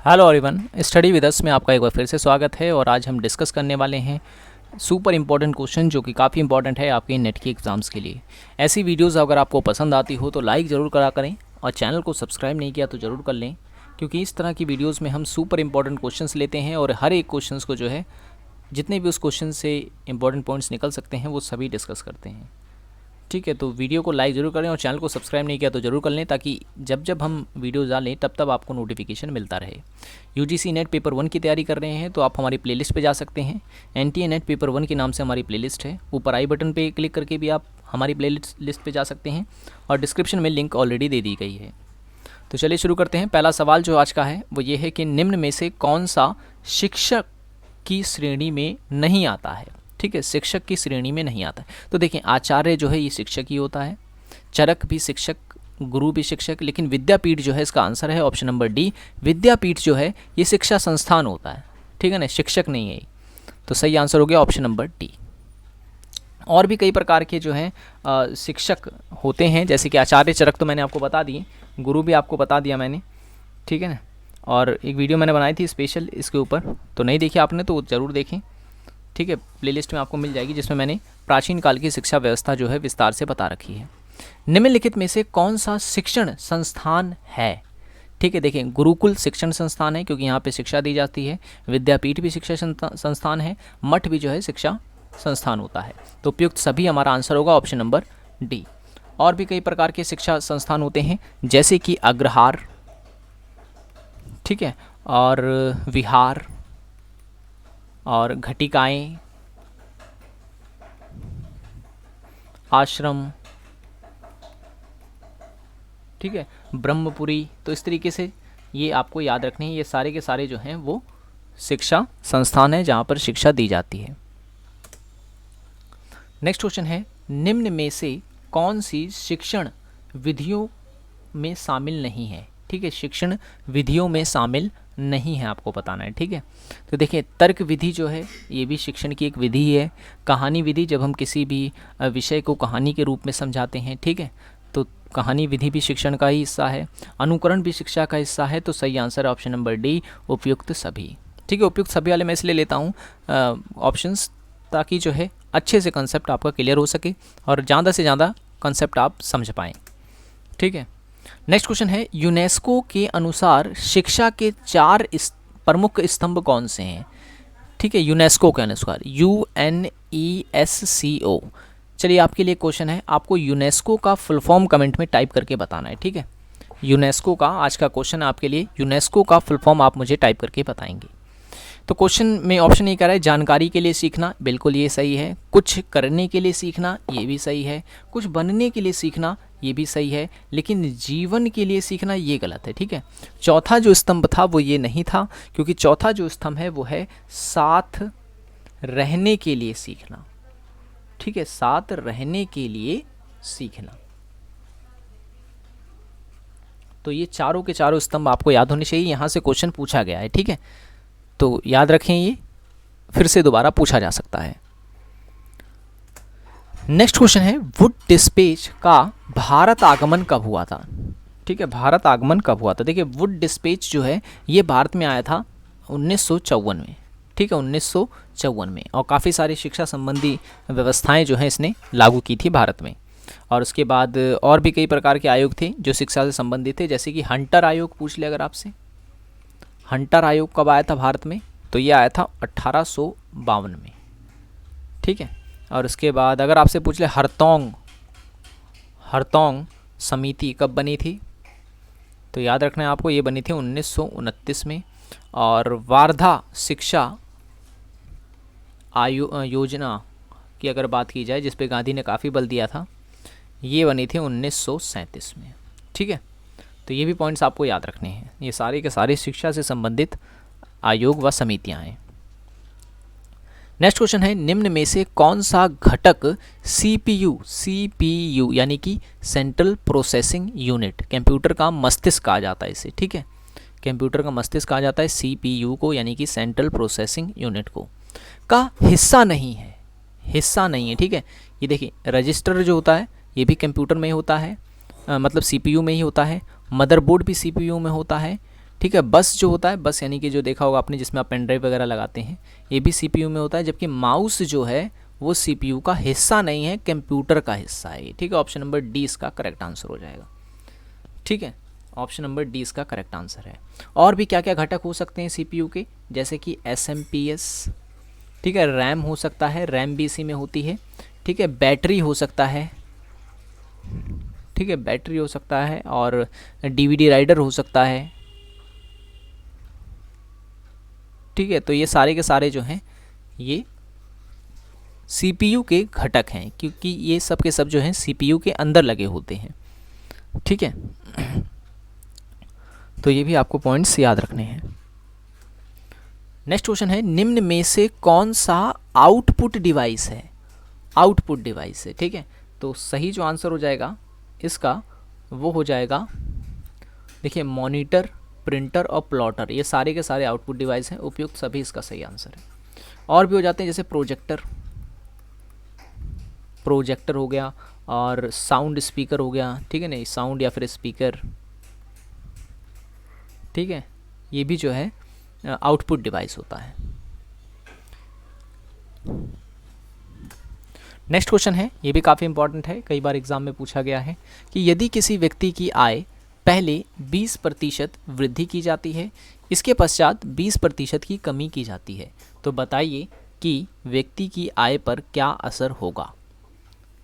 Hello everyone, study with us में आपका एक बार फिर से स्वागत है। और आज हम डिस्कस करने वाले हैं सुपर इंपॉर्टेंट क्वेश्चन जो कि काफ़ी इंपॉर्टेंट है आपके नेट के एग्ज़ाम्स के लिए। ऐसी वीडियोस अगर आपको पसंद आती हो तो लाइक ज़रूर करा करें और चैनल को सब्सक्राइब नहीं किया तो ज़रूर कर लें, क्योंकि इस तरह की वीडियोज़ में हम सुपर इंपॉर्टेंट क्वेश्चंस लेते हैं और हर एक क्वेश्चंस को जो है जितने भी उस क्वेश्चन से इंपॉर्टेंट पॉइंट्स निकल सकते हैं वो सभी डिस्कस करते हैं। ठीक है, तो वीडियो को लाइक ज़रूर करें और चैनल को सब्सक्राइब नहीं किया तो ज़रूर कर लें, ताकि जब जब हम वीडियो डालें तब आपको नोटिफिकेशन मिलता रहे। यूजीसी नेट पेपर 1 की तैयारी कर रहे हैं तो आप हमारी प्लेलिस्ट पे जा सकते हैं। एनटीए नेट पेपर 1 के नाम से हमारी प्लेलिस्ट है। ऊपर आई बटन पे क्लिक करके भी आप हमारी प्लेलिस्ट पे जा सकते हैं और डिस्क्रिप्शन में लिंक ऑलरेडी दे दी गई है। तो चलिए शुरू करते हैं। पहला सवाल जो आज का है वो ये है कि निम्न में से कौन सा शिक्षक की श्रेणी में नहीं आता है। ठीक है, शिक्षक की श्रेणी में नहीं आता है। तो देखें, आचार्य जो है ये शिक्षक ही होता है, चरक भी शिक्षक, गुरु भी शिक्षक, लेकिन विद्यापीठ जो है इसका आंसर है ऑप्शन नंबर डी। विद्यापीठ जो है ये शिक्षा संस्थान होता है, ठीक है ना, शिक्षक नहीं है। तो सही आंसर हो गया ऑप्शन नंबर डी। और भी कई प्रकार के जो हैं शिक्षक होते हैं, जैसे कि आचार्य, चरक तो मैंने आपको बता दिए, गुरु भी आपको बता दिया मैंने, ठीक है ना। और एक वीडियो मैंने बनाई थी स्पेशल इसके ऊपर, तो नहीं देखी आपने तो ज़रूर देखें, ठीक है, प्लेलिस्ट में आपको मिल जाएगी, जिसमें मैंने प्राचीन काल की शिक्षा व्यवस्था जो है विस्तार से बता रखी है। निम्नलिखित में से कौन सा शिक्षण संस्थान है। ठीक है, देखें, गुरुकुल शिक्षण संस्थान है क्योंकि यहाँ पे शिक्षा दी जाती है। विद्यापीठ भी शिक्षा संस्थान है। मठ भी जो है शिक्षा संस्थान होता है। तो उपयुक्त सभी हमारा आंसर होगा ऑप्शन नंबर डी। और भी कई प्रकार के शिक्षा संस्थान होते हैं, जैसे कि अग्रहार, ठीक है, और विहार और घटिकाएँ, आश्रम, ठीक है, ब्रह्मपुरी। तो इस तरीके से ये आपको याद रखने हैं, ये सारे के सारे जो हैं वो शिक्षा संस्थान है जहाँ पर शिक्षा दी जाती है। नेक्स्ट क्वेश्चन है, निम्न में से कौन सी शिक्षण विधियों में शामिल नहीं है। ठीक है, शिक्षण विधियों में शामिल नहीं है, आपको बताना है। ठीक है, तो देखिए, तर्क विधि जो है ये भी शिक्षण की एक विधि है। कहानी विधि, जब हम किसी भी विषय को कहानी के रूप में समझाते हैं, ठीक है, तो कहानी विधि भी शिक्षण का ही हिस्सा है। अनुकरण भी शिक्षा का हिस्सा है। तो सही आंसर ऑप्शन नंबर डी, उपयुक्त सभी। ठीक है, उपयुक्त सभी वाले मैं इसलिए लेता हूँ ऑप्शंस, ताकि जो है अच्छे से कंसेप्ट आपका क्लियर हो सके और ज़्यादा से ज़्यादा कंसेप्ट आप समझ पाएँ। ठीक है, नेक्स्ट क्वेश्चन है, यूनेस्को के अनुसार शिक्षा के 4 प्रमुख स्तंभ कौन से हैं। ठीक है, यूनेस्को के अनुसार, UNESCO। चलिए, आपके लिए क्वेश्चन है, आपको यूनेस्को का फुल फॉर्म कमेंट में टाइप करके बताना है। ठीक है, यूनेस्को का आज का क्वेश्चन है आपके लिए, यूनेस्को का फुल फॉर्म आप मुझे टाइप करके बताएंगे। तो क्वेश्चन में ऑप्शन ये कह रहा है, जानकारी के लिए सीखना, बिल्कुल ये सही है। कुछ करने के लिए सीखना, ये भी सही है। कुछ बनने के लिए सीखना, ये भी सही है। लेकिन जीवन के लिए सीखना, ये गलत है। ठीक है, चौथा जो स्तंभ था वो ये नहीं था, क्योंकि चौथा जो स्तंभ है वो है साथ रहने के लिए सीखना। ठीक है, साथ रहने के लिए सीखना। तो ये चारों के चारों स्तंभ आपको याद होने चाहिए, यहाँ से क्वेश्चन पूछा गया है। ठीक है, तो याद रखें, ये फिर से दोबारा पूछा जा सकता है। नेक्स्ट क्वेश्चन है, वुड डिस्पैच का भारत आगमन कब हुआ था। ठीक है, भारत आगमन कब हुआ था। देखिए, वुड डिस्पैच जो है ये भारत में आया था 1954 में। ठीक है, 1954 में, और काफ़ी सारी शिक्षा संबंधी व्यवस्थाएं जो हैं इसने लागू की थी भारत में। और उसके बाद और भी कई प्रकार के आयोग थे जो शिक्षा से संबंधित थे, जैसे कि हंटर आयोग पूछ ले अगर आपसे, हंटर आयोग कब आया था भारत में, तो ये आया था 1852 में। ठीक है, और उसके बाद अगर आपसे पूछ ले हरतोंग समिति कब बनी थी, तो याद रखना है आपको, ये बनी थी 1929 में। और वार्धा शिक्षा योजना की अगर बात की जाए, जिस पे गांधी ने काफ़ी बल दिया था, ये बनी थी 1937 में। ठीक है, तो ये भी पॉइंट्स आपको याद रखने हैं। ये सारे के सारे शिक्षा से संबंधित आयोग व समितियां हैं। नेक्स्ट क्वेश्चन है, निम्न में से कौन सा घटक CPU यानी कि सेंट्रल प्रोसेसिंग यूनिट, कंप्यूटर का मस्तिष्क कहा जाता है इसे। ठीक है, कंप्यूटर का मस्तिष्क कहा जाता है CPU को, यानी कि सेंट्रल प्रोसेसिंग यूनिट को, का हिस्सा नहीं है। हिस्सा नहीं है। ठीक है, ये देखिए, रजिस्टर जो होता है ये भी कंप्यूटर में ही होता है, मतलब CPU में ही होता है। मदरबोर्ड भी CPU में होता है। ठीक है। बस जो होता है, बस यानी कि जो देखा होगा आपने जिसमें आप पेन ड्राइव वगैरह लगाते हैं, ये भी सीपीयू में होता है, जबकि माउस जो है वो सीपीयू का हिस्सा नहीं है, कंप्यूटर का हिस्सा है। ठीक है, ऑप्शन नंबर डी इसका करेक्ट आंसर हो जाएगा। ठीक है, ऑप्शन नंबर डी इसका करेक्ट आंसर है। और भी क्या क्या घटक हो सकते हैं सीपीयू के, जैसे कि एसएमपीएस, ठीक है, रैम हो सकता है, रैम भी इसी में होती है। ठीक है, बैटरी हो सकता है, ठीक है, बैटरी हो सकता है, और डीवीडी राइडर हो सकता है। ठीक है, तो ये सारे के सारे जो हैं ये सीपीयू के घटक हैं, क्योंकि ये सब के सब जो हैं सीपीयू के अंदर लगे होते हैं। ठीक है, तो ये भी आपको पॉइंट्स याद रखने हैं। नेक्स्ट क्वेश्चन है, निम्न में से कौन सा आउटपुट डिवाइस है? आउटपुट डिवाइस है। ठीक है, तो सही जो आंसर हो जाएगा इसका वो हो जाएगा, देखिए, मॉनिटर, प्रिंटर और प्लॉटर, ये सारे के सारे आउटपुट डिवाइस हैं, उपयुक्त सभी इसका सही आंसर है। और भी हो जाते हैं, जैसे प्रोजेक्टर, प्रोजेक्टर हो गया, और साउंड स्पीकर हो गया। ठीक है, नहीं, साउंड या फिर स्पीकर। ठीक है, ये भी जो है आउटपुट डिवाइस होता है। नेक्स्ट क्वेश्चन है, ये भी काफ़ी इंपॉर्टेंट है, कई बार एग्जाम में पूछा गया है कि यदि किसी व्यक्ति की आय पहले 20% वृद्धि की जाती है, इसके पश्चात 20% की कमी की जाती है, तो बताइए कि व्यक्ति की आय पर क्या असर होगा।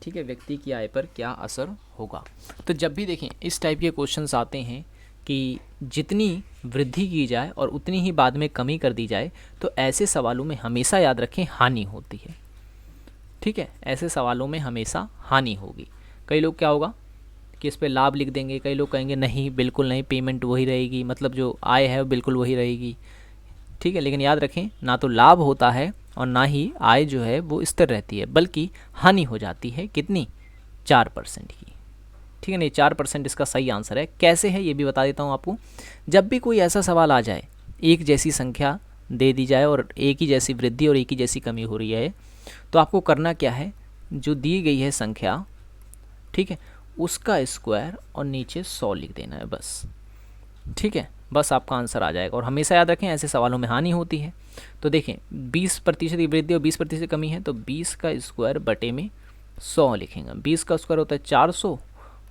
ठीक है, व्यक्ति की आय पर क्या असर होगा। तो जब भी देखें इस टाइप के क्वेश्चंस आते हैं कि जितनी वृद्धि की जाए और उतनी ही बाद में कमी कर दी जाए, तो ऐसे सवालों में हमेशा याद रखें हानि होती है। ठीक है, ऐसे सवालों में हमेशा हानि होगी। कई लोग क्या होगा कि इस पे लाभ लिख देंगे, कई लोग कहेंगे नहीं, बिल्कुल नहीं, पेमेंट वही रहेगी, मतलब जो आय है वो बिल्कुल वही रहेगी। ठीक है, लेकिन याद रखें, ना तो लाभ होता है और ना ही आय जो है वो स्थिर रहती है, बल्कि हानि हो जाती है। कितनी? 4% की। ठीक है, नहीं, 4% इसका सही आंसर है। कैसे है ये भी बता देता हूँ आपको। जब भी कोई ऐसा सवाल आ जाए, एक जैसी संख्या दे दी जाए और एक ही जैसी वृद्धि और एक ही जैसी कमी हो रही है, तो आपको करना क्या है, जो दी गई है संख्या, ठीक है, उसका स्क्वायर और नीचे 100 लिख देना है बस। ठीक है, बस आपका आंसर आ जाएगा। और हमेशा याद रखें ऐसे सवालों में हानि होती है। तो देखें 20% की वृद्धि और 20% कमी है, तो 20 का स्क्वायर बटे में 100 लिखेंगे। 20 का स्क्वायर होता है 400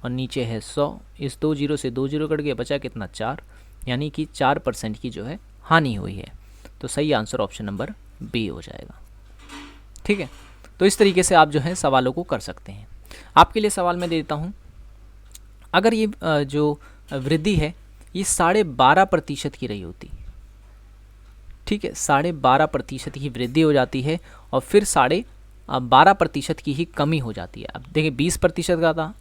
और नीचे है 100, इस 2 जीरो से 2 जीरो कट गया, बचा कितना? 4, यानी कि 4% की जो है हानि हुई है। तो सही आंसर ऑप्शन नंबर बी हो जाएगा। ठीक है, तो इस तरीके से आप जो है सवालों को कर सकते हैं। आपके लिए सवाल मैं दे देता हूँ, अगर ये जो वृद्धि है ये 12.5% की रही होती, ठीक है, 12.5% की वृद्धि हो जाती है और फिर 12.5% की ही कमी हो जाती है। अब देखिए 20% का था,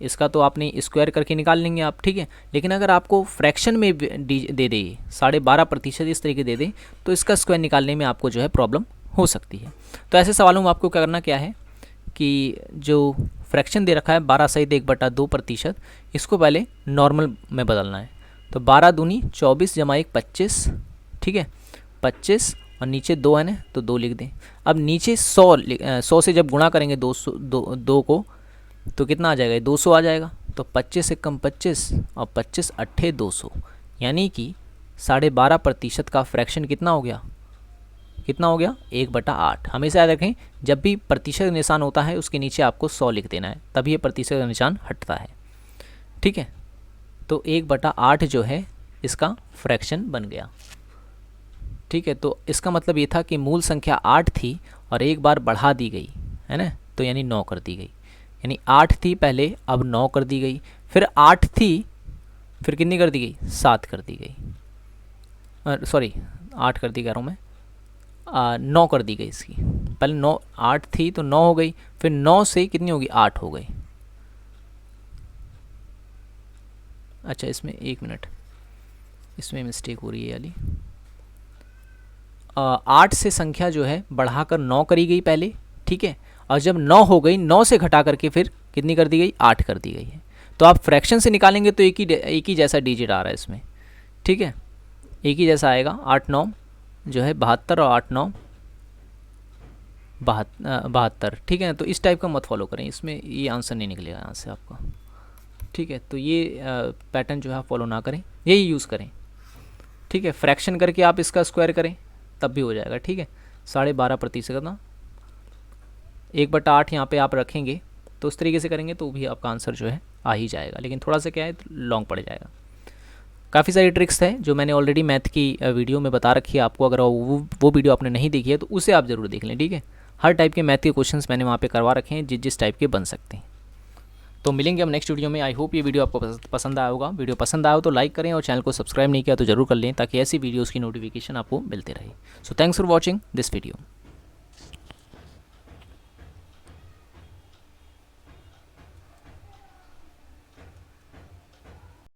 इसका तो आपने स्क्वायर करके निकाल लेंगे आप। ठीक है, लेकिन अगर आपको फ्रैक्शन में दे दे 12.5% इस तरीके दे दे, तो इसका स्क्वायर निकालने में आपको जो है प्रॉब्लम हो सकती है। तो ऐसे सवालों में आपको क्या करना क्या है कि जो फ्रैक्शन दे रखा है 12 सहित 1/2%, इसको पहले नॉर्मल में बदलना है। तो 12 दूनी 24 जमा 1 25, ठीक है, 25 और नीचे 2 है ना, तो 2 लिख दें। अब नीचे 100 से जब गुणा करेंगे 2 को, तो कितना आ जाएगा? 200 आ जाएगा। तो 25 से कम 25 और 25 अट्ठे 200, यानी कि 12.5% का फ्रैक्शन कितना हो गया? कितना हो गया? 1/8। हमेशा याद रखें जब भी प्रतिशत निशान होता है उसके नीचे आपको 100 लिख देना है, तभी ये प्रतिशत का निशान हटता है। ठीक है, तो 1/8 जो है इसका फ्रैक्शन बन गया। ठीक है, तो इसका मतलब ये था कि मूल संख्या 8 थी और एक बार बढ़ा दी गई है ना, तो यानी 9 कर दी गई। यानी 8 थी पहले, अब 9 कर दी गई, फिर 8 थी, फिर कितनी कर दी गई? 7 कर दी गई, सॉरी 8 कर दी कह रहा हूँ मैं, 9 कर दी गई इसकी। पहले 8 थी तो 9 हो गई, फिर 9 से कितनी होगी? 8 हो गई। अच्छा, इसमें 1 मिनट, इसमें मिस्टेक हो रही है वाली। 8 से संख्या जो है बढ़ाकर 9 करी गई पहले, ठीक है, और जब 9 हो गई 9 से घटा करके फिर कितनी कर दी गई? 8 कर दी गई है। तो आप फ्रैक्शन से निकालेंगे तो एक ही जैसा डिजिट आ रहा है इसमें। ठीक है, एक ही जैसा आएगा। 8 9 जो है 72 और 8 9 72। ठीक है, तो इस टाइप का मत फॉलो करें, इसमें ये आंसर नहीं निकलेगा यहाँ से आपका। ठीक है, तो ये पैटर्न जो है फॉलो ना करें, यही यूज़ करें। ठीक है। फ्रैक्शन करके आप इसका स्क्वायर करें तब भी हो जाएगा, ठीक है। 12.5% ना 1/8 यहाँ पे आप रखेंगे तो उस तरीके से करेंगे तो भी आपका आंसर जो है आ ही जाएगा, लेकिन थोड़ा सा क्या है लॉन्ग पड़ जाएगा। काफ़ी सारी ट्रिक्स है जो मैंने ऑलरेडी मैथ की वीडियो में बता रखी है आपको। अगर वो वीडियो आपने नहीं देखी है तो उसे आप ज़रूर देख लें, ठीक है। हर टाइप के मैथ के क्वेश्चंस मैंने वहाँ पे करवा रखे हैं जिस टाइप के बन सकते हैं। तो मिलेंगे हम नेक्स्ट वीडियो में। आई होप ये वीडियो आपको पसंद आया होगा। वीडियो पसंद आया हो तो लाइक करें और चैनल को सब्सक्राइब नहीं किया तो ज़रूर कर लें ताकि ऐसी वीडियोज़ की नोटिफिकेशन आपको मिलते रहे। So thanks for watching this video.